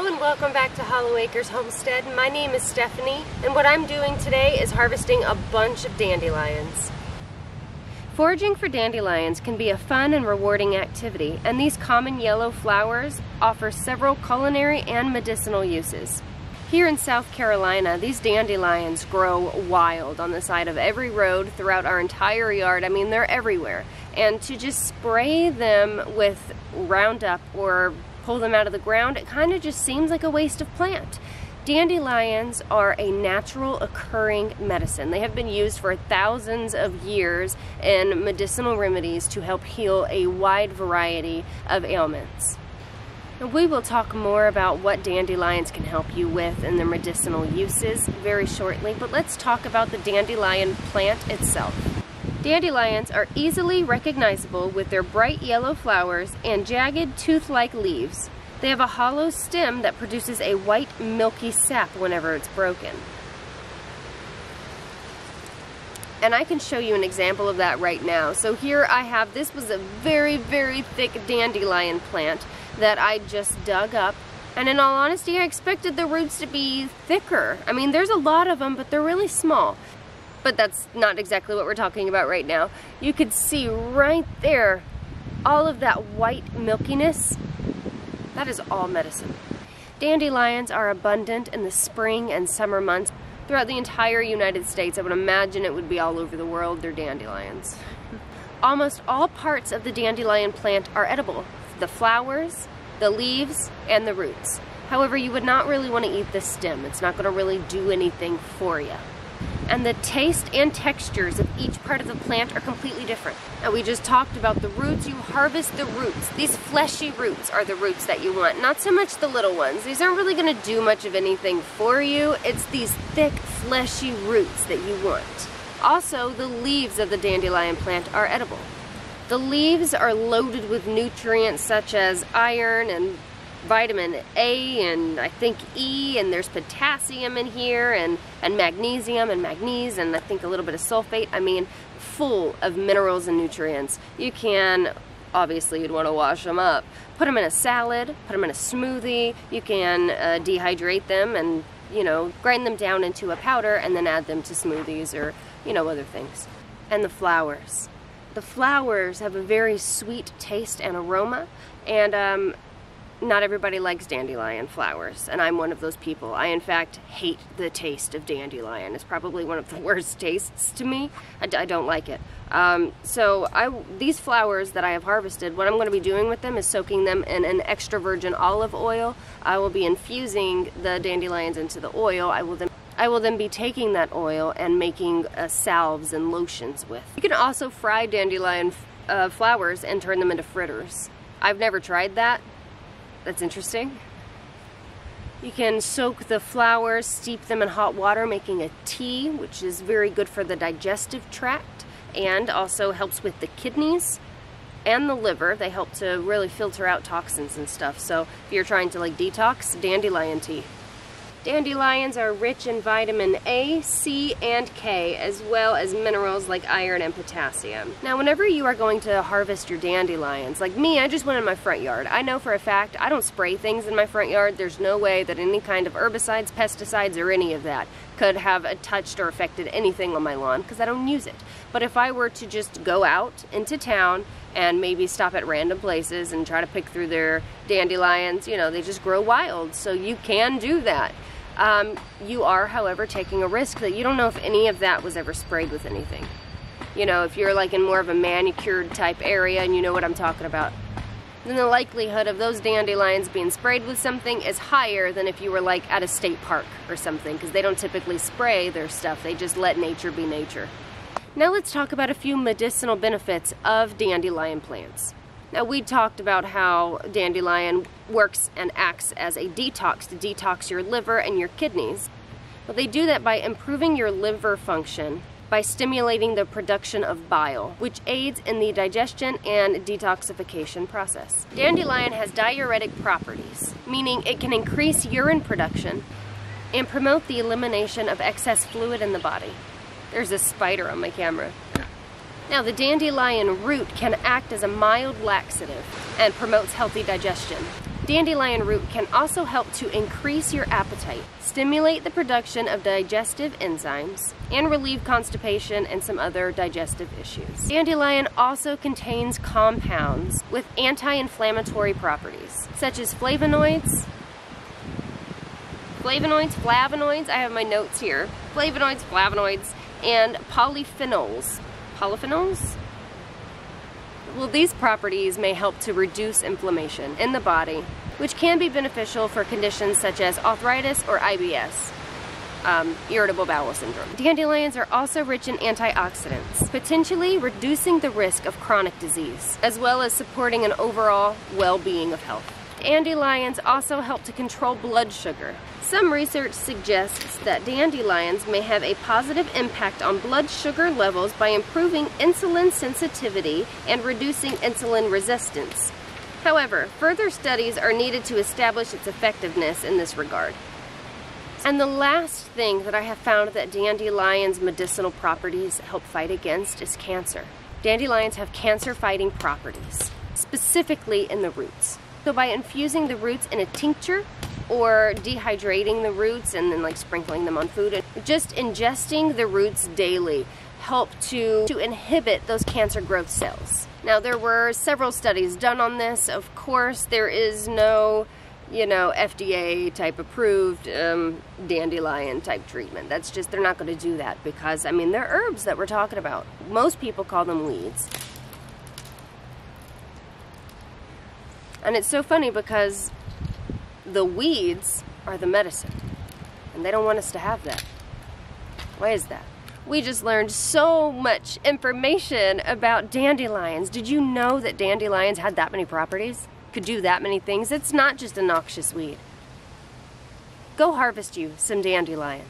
Hello and welcome back to Hollow Acres Homestead. My name is Stephanie, and what I'm doing today is harvesting a bunch of dandelions. Foraging for dandelions can be a fun and rewarding activity, and these common yellow flowers offer several culinary and medicinal uses. Here in South Carolina, these dandelions grow wild on the side of every road throughout our entire yard. I mean, they're everywhere. And to just spray them with Roundup or pull them out of the ground, it kind of just seems like a waste of plant. Dandelions are a natural occurring medicine. They have been used for thousands of years in medicinal remedies to help heal a wide variety of ailments. We will talk more about what dandelions can help you with and their medicinal uses very shortly, but let's talk about the dandelion plant itself. Dandelions are easily recognizable with their bright yellow flowers and jagged tooth-like leaves. They have a hollow stem that produces a white milky sap whenever it's broken. And I can show you an example of that right now. So here I have, this was a very, very thick dandelion plant that I just dug up. And in all honesty, I expected the roots to be thicker. I mean, there's a lot of them, but they're really small. But that's not exactly what we're talking about right now. You could see right there all of that white milkiness. That is all medicine. Dandelions are abundant in the spring and summer months throughout the entire United States. I would imagine it would be all over the world. They're dandelions. Almost all parts of the dandelion plant are edible. The flowers, the leaves, and the roots. However, you would not really want to eat the stem. It's not going to really do anything for you. And the taste and textures of each part of the plant are completely different. Now, we just talked about the roots. You harvest the roots. These fleshy roots are the roots that you want, not so much the little ones. These aren't really going to do much of anything for you. It's these thick, fleshy roots that you want. Also, the leaves of the dandelion plant are edible. The leaves are loaded with nutrients such as iron and vitamin A and I think E, and there's potassium in here and magnesium and manganese and I think a little bit of sulfate. I mean, full of minerals and nutrients. You can, obviously you'd want to wash them up. Put them in a salad, put them in a smoothie. You can dehydrate them and, you know, grind them down into a powder and then add them to smoothies or, you know, other things. And the flowers. The flowers have a very sweet taste and aroma, and not everybody likes dandelion flowers, and I'm one of those people. I, in fact, hate the taste of dandelion. It's probably one of the worst tastes to me. I don't like it. These flowers that I have harvested, what I'm going to be doing with them is soaking them in an extra virgin olive oil. I will be infusing the dandelions into the oil. I will then be taking that oil and making salves and lotions with. You can also fry dandelion flowers and turn them into fritters. I've never tried that. That's interesting. You can soak the flowers, steep them in hot water, making a tea, which is very good for the digestive tract and also helps with the kidneys and the liver. They help to really filter out toxins and stuff. So if you're trying to like detox, dandelion tea. Dandelions are rich in vitamin A, C, and K, as well as minerals like iron and potassium. Now, whenever you are going to harvest your dandelions, like me, I just went in my front yard. I know for a fact I don't spray things in my front yard. There's no way that any kind of herbicides, pesticides, or any of that could have touched or affected anything on my lawn because I don't use it. But if I were to just go out into town and maybe stop at random places and try to pick through their dandelions, you know, they just grow wild, so you can do that. You are, however, taking a risk that you don't know if any of that was ever sprayed with anything. You know, if you're like in more of a manicured type area and you know what I'm talking about, then the likelihood of those dandelions being sprayed with something is higher than if you were like at a state park or something, because they don't typically spray their stuff. They just let nature be nature. Now let's talk about a few medicinal benefits of dandelion plants. Now, we talked about how dandelion works and acts as a detox to detox your liver and your kidneys. Well, they do that by improving your liver function by stimulating the production of bile, which aids in the digestion and detoxification process. Dandelion has diuretic properties, meaning it can increase urine production and promote the elimination of excess fluid in the body. There's a spider on my camera. Now, the dandelion root can act as a mild laxative and promotes healthy digestion. Dandelion root can also help to increase your appetite, stimulate the production of digestive enzymes, and relieve constipation and some other digestive issues. Dandelion also contains compounds with anti-inflammatory properties, such as flavonoids, I have my notes here, flavonoids, and polyphenols. Polyphenols? Well, these properties may help to reduce inflammation in the body, which can be beneficial for conditions such as arthritis or IBS, irritable bowel syndrome. Dandelions are also rich in antioxidants, potentially reducing the risk of chronic disease, as well as supporting an overall well-being of health. Dandelions also help to control blood sugar. Some research suggests that dandelions may have a positive impact on blood sugar levels by improving insulin sensitivity and reducing insulin resistance. However, further studies are needed to establish its effectiveness in this regard. And the last thing that I have found that dandelion's medicinal properties help fight against is cancer. Dandelions have cancer-fighting properties, specifically in the roots. So by infusing the roots in a tincture, or dehydrating the roots and then like sprinkling them on food, and just ingesting the roots daily help to inhibit those cancer growth cells. Now, there were several studies done on this. Of course, there is no, FDA type approved dandelion type treatment. That's just, they're not going to do that because, I mean, they're herbs that we're talking about. Most people call them weeds. And it's so funny because the weeds are the medicine, and they don't want us to have that. Why is that? We just learned so much information about dandelions. Did you know that dandelions had that many properties? Could do that many things? It's not just a noxious weed. Go harvest you some dandelion.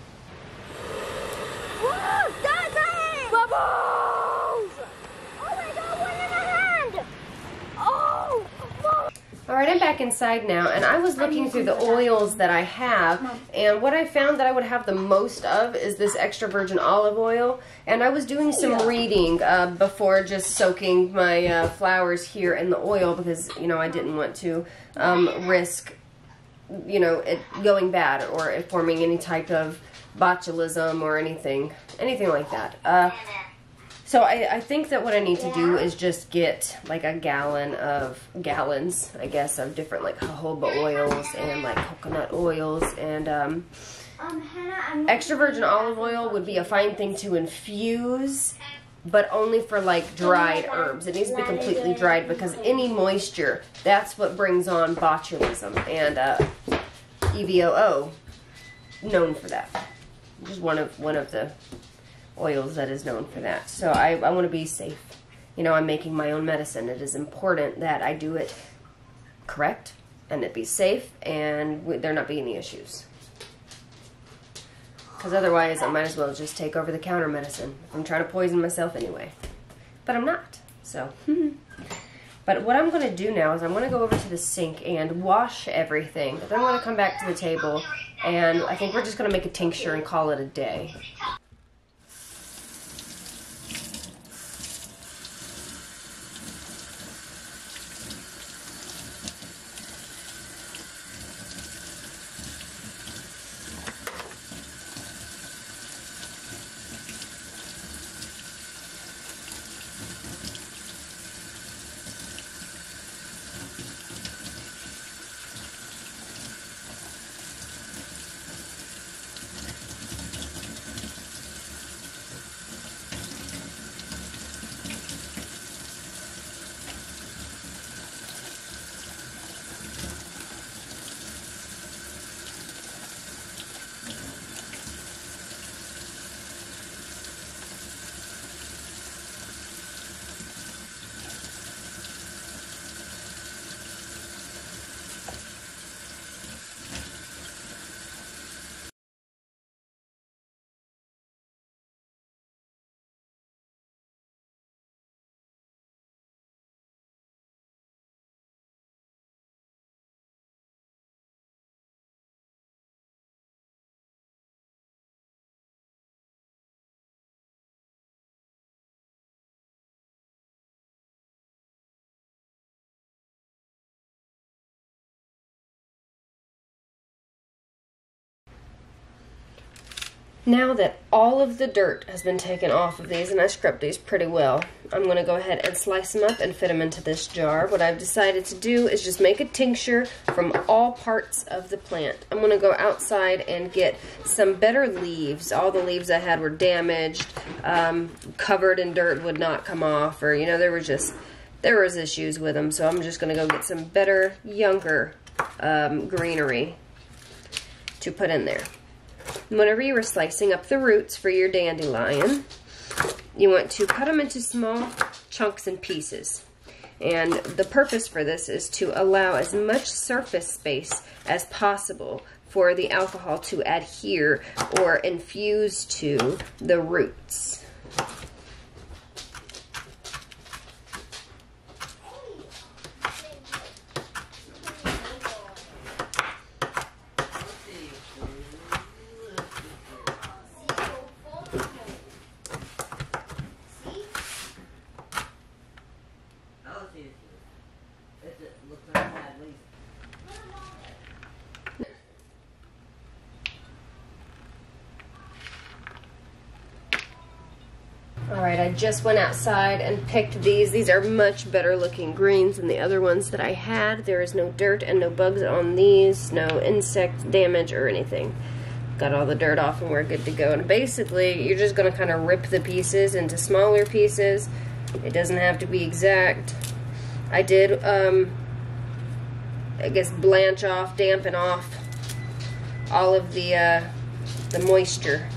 Whoa! Dandelion! Bubbles! Oh my god, one in the hand! Oh! Whoa. Alright, I'm back inside now, and I was looking through the oils that I have, and what I found that I would have the most of is this extra virgin olive oil, and I was doing some reading before just soaking my flowers here in the oil because, I didn't want to risk, it going bad or it forming any type of botulism or anything like that. So I think that what I need to do is just get like a gallons, I guess, of different like jojoba oils and like coconut oils, and extra virgin olive oil would be a fine thing to infuse, but only for like dried herbs. It needs to be completely dried because any moisture, that's what brings on botulism, and EVOO, known for that. Just one of the oils that is known for that. So I want to be safe. I'm making my own medicine. It is important that I do it correct and it be safe and there not be any issues. Because otherwise I might as well just take over the counter medicine. I'm trying to poison myself anyway. But I'm not. So. But what I'm going to do now is I'm going to go over to the sink and wash everything. Then I'm going to come back to the table, and I think we're just going to make a tincture and call it a day. Now that all of the dirt has been taken off of these, and I scrubbed these pretty well, I'm going to go ahead and slice them up and fit them into this jar. What I've decided to do is just make a tincture from all parts of the plant. I'm going to go outside and get some better leaves. All the leaves I had were damaged, covered in dirt, would not come off, or, you know, there was issues with them. So I'm just going to go get some better, younger greenery to put in there. Whenever you are slicing up the roots for your dandelion, you want to cut them into small chunks and pieces. And the purpose for this is to allow as much surface space as possible for the alcohol to adhere or infuse to the roots. Alright, I just went outside and picked these. These are much better looking greens than the other ones that I had. There is no dirt and no bugs on these, no insect damage or anything. Got all the dirt off and we're good to go. And basically, you're just going to kind of rip the pieces into smaller pieces. It doesn't have to be exact. I did, I guess, blanch off, dampen off all of the moisture.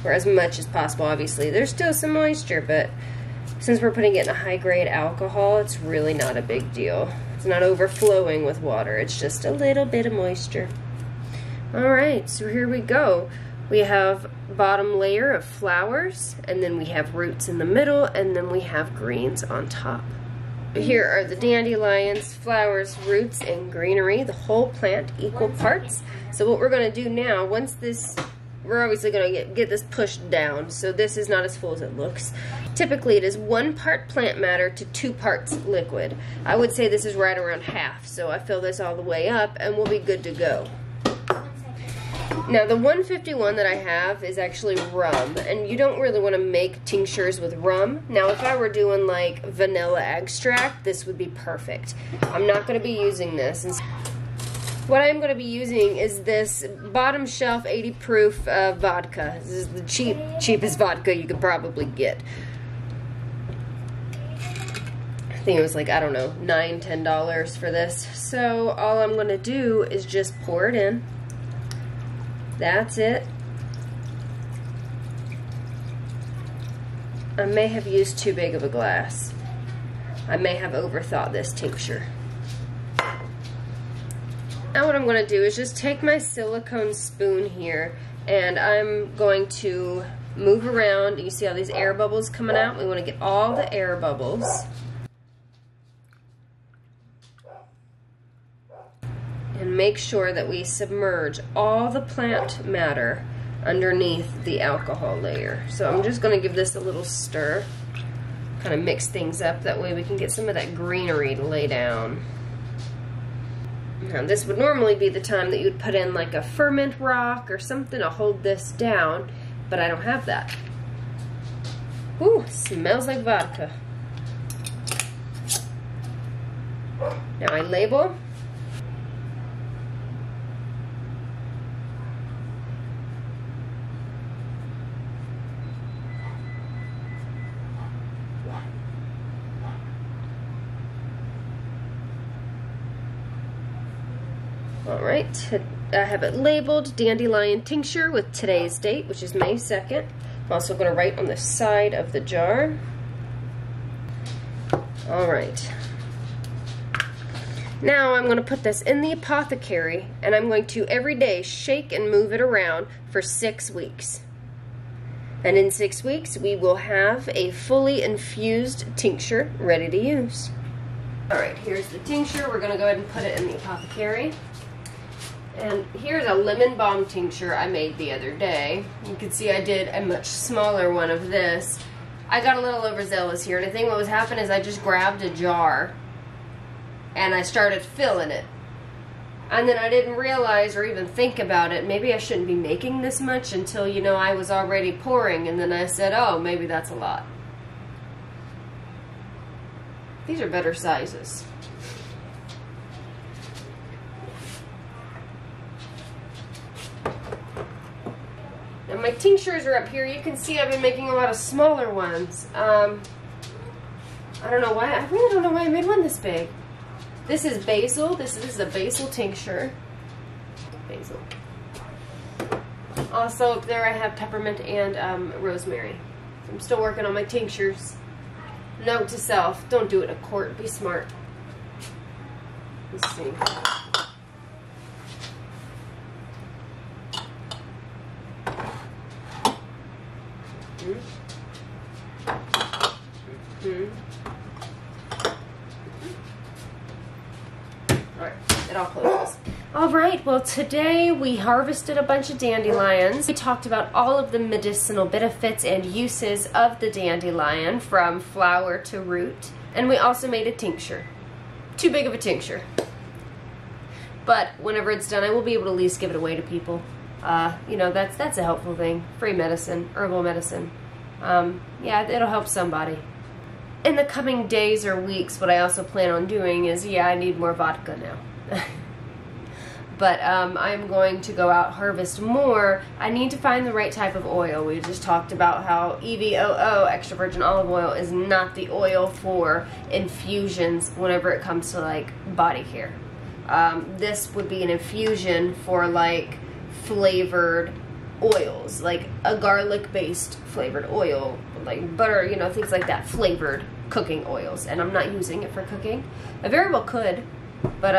Or as much as possible, obviously. There's still some moisture, but since we're putting it in a high-grade alcohol, it's really not a big deal. It's not overflowing with water. It's just a little bit of moisture. Alright, so here we go. We have bottom layer of flowers, and then we have roots in the middle, and then we have greens on top. Here are the dandelions, flowers, roots, and greenery. The whole plant, equal parts. So what we're going to do now, once this... We're obviously going to get this pushed down, so this is not as full as it looks. Typically it is 1 part plant matter to 2 parts liquid. I would say this is right around half, so I fill this all the way up and we'll be good to go. Now the 151 that I have is actually rum, and you don't really want to make tinctures with rum. Now if I were doing like vanilla extract, this would be perfect. I'm not going to be using this. What I'm going to be using is this bottom shelf 80 proof vodka. This is the cheapest vodka you could probably get. I think it was like, I don't know, $9, $10 for this. So all I'm going to do is just pour it in. That's it. I may have used too big of a glass. I may have overthought this tincture. Now what I'm going to do is just take my silicone spoon here, and I'm going to move around. You see all these air bubbles coming out? We want to get all the air bubbles. And make sure that we submerge all the plant matter underneath the alcohol layer. So I'm just going to give this a little stir, kind of mix things up. That way we can get some of that greenery to lay down. Now this would normally be the time that you would put in like a ferment rock or something to hold this down, but I don't have that. Ooh, smells like vodka. Now I label. Alright, I have it labeled Dandelion Tincture with today's date, which is May 2nd. I'm also going to write on the side of the jar. Alright. Now I'm going to put this in the Apothecary, and I'm going to every day shake and move it around for 6 weeks. And in 6 weeks we will have a fully infused tincture ready to use. Alright, here's the tincture. We're going to go ahead and put it in the Apothecary. And here's a lemon balm tincture I made the other day. You can see I did a much smaller one of this. I got a little overzealous here, and I think what was happening is I just grabbed a jar and I started filling it. And then I didn't realize or even think about it. Maybe I shouldn't be making this much until, you know, I was already pouring. And then I said, oh, maybe that's a lot. These are better sizes. And my tinctures are up here. You can see I've been making a lot of smaller ones. I don't know why. I really don't know why I made one this big. This is basil. This is a basil tincture. Basil. Also, up there I have peppermint and rosemary. I'm still working on my tinctures. Note to self, don't do it in a quart. Be smart. Let's see. Alright, it all closes. Alright, well today we harvested a bunch of dandelions. We talked about all of the medicinal benefits and uses of the dandelion from flower to root. And we also made a tincture. Too big of a tincture. But whenever it's done, I will be able to at least give it away to people. You know, that's a helpful thing. Free medicine, herbal medicine. Yeah, it'll help somebody. In the coming days or weeks, what I also plan on doing is, yeah, I need more vodka now. But I'm going to go out harvest more. I need to find the right type of oil. We just talked about how EVOO, extra virgin olive oil, is not the oil for infusions whenever it comes to like body care. This would be an infusion for like flavored oils, like a garlic-based flavored oil, like butter, you know, things like that, flavored cooking oils. And I'm not using it for cooking. I very well could, but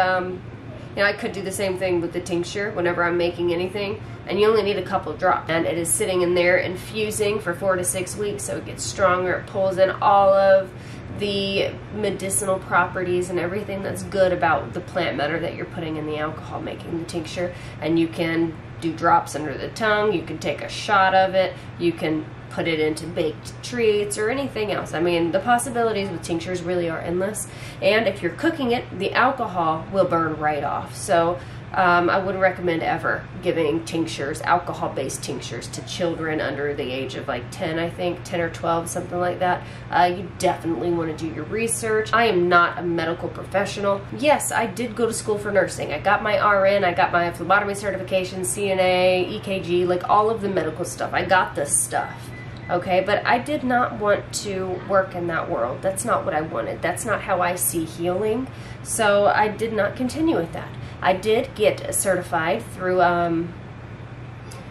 you know, I could do the same thing with the tincture whenever I'm making anything, and you only need a couple drops. And it is sitting in there infusing for 4 to 6 weeks, so it gets stronger. It pulls in all of the medicinal properties and everything that's good about the plant matter that you're putting in the alcohol making the tincture. And you can do drops under the tongue, you can take a shot of it, you can put it into baked treats or anything else. I mean, the possibilities with tinctures really are endless. And if you're cooking it, the alcohol will burn right off. So I wouldn't recommend ever giving tinctures, alcohol-based tinctures, to children under the age of like 10, I think, 10 or 12, something like that. You definitely want to do your research. I am not a medical professional. Yes, I did go to school for nursing. I got my RN, I got my phlebotomy certification, CNA, EKG, like all of the medical stuff. I got this stuff. Okay, but I did not want to work in that world. That's not what I wanted. That's not how I see healing. So I did not continue with that. I did get certified through, off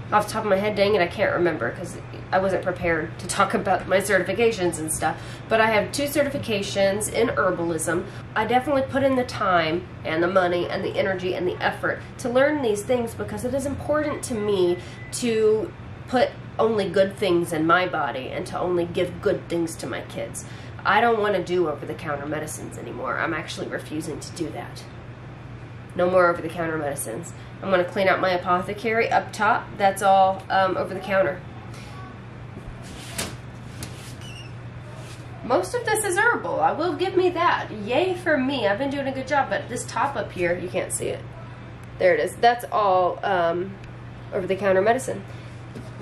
the top of my head, dang it, I can't remember because I wasn't prepared to talk about my certifications and stuff. But I have 2 certifications in herbalism. I definitely put in the time and the money and the energy and the effort to learn these things because it is important to me to put only good things in my body and to only give good things to my kids. I don't want to do over-the-counter medicines anymore. I'm actually refusing to do that. No more over-the-counter medicines. I'm going to clean out my apothecary up top. That's all over-the-counter. Most of this is herbal. I will give me that. Yay for me. I've been doing a good job, but this top up here, you can't see it. There it is. That's all over-the-counter medicine.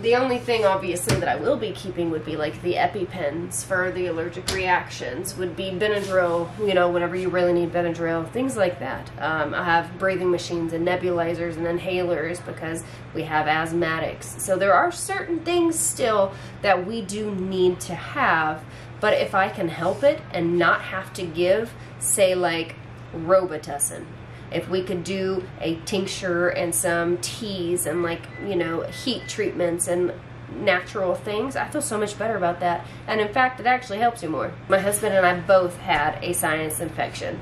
The only thing, obviously, that I will be keeping would be like the EpiPens for the allergic reactions, would be Benadryl, you know, whenever you really need Benadryl, things like that. I have breathing machines and nebulizers and inhalers because we have asthmatics. So there are certain things still that we do need to have, but if I can help it and not have to give, say, like Robitussin, if we could do a tincture and some teas and, like, you know, heat treatments and natural things, I feel so much better about that. And in fact, it actually helps you more. My husband and I both had a sinus infection.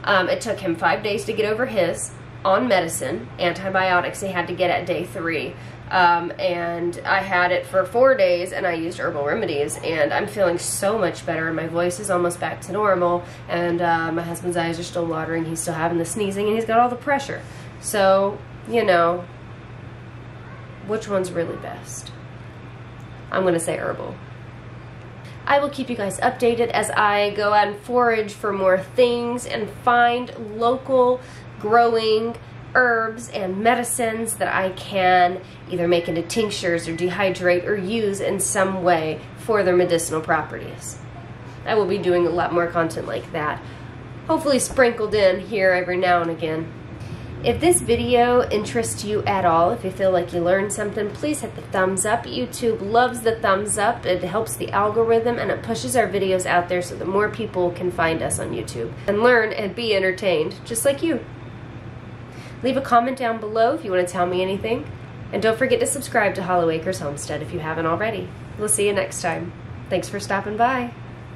It took him 5 days to get over his on medicine. Antibiotics he had to get at day 3. And I had it for 4 days, and I used herbal remedies, and I'm feeling so much better, and my voice is almost back to normal, and my husband's eyes are still watering, he's still having the sneezing, and he's got all the pressure. So, you know, which one's really best? I'm going to say herbal. I will keep you guys updated as I go out and forage for more things and find local growing herbs and medicines that I can either make into tinctures or dehydrate or use in some way for their medicinal properties. I will be doing a lot more content like that, hopefully sprinkled in here every now and again. If this video interests you at all, if you feel like you learned something, please hit the thumbs up. YouTube loves the thumbs up. It helps the algorithm and it pushes our videos out there so that more people can find us on YouTube and learn and be entertained, just like you. Leave a comment down below if you want to tell me anything. And don't forget to subscribe to Hollowacre's Homestead if you haven't already. We'll see you next time. Thanks for stopping by.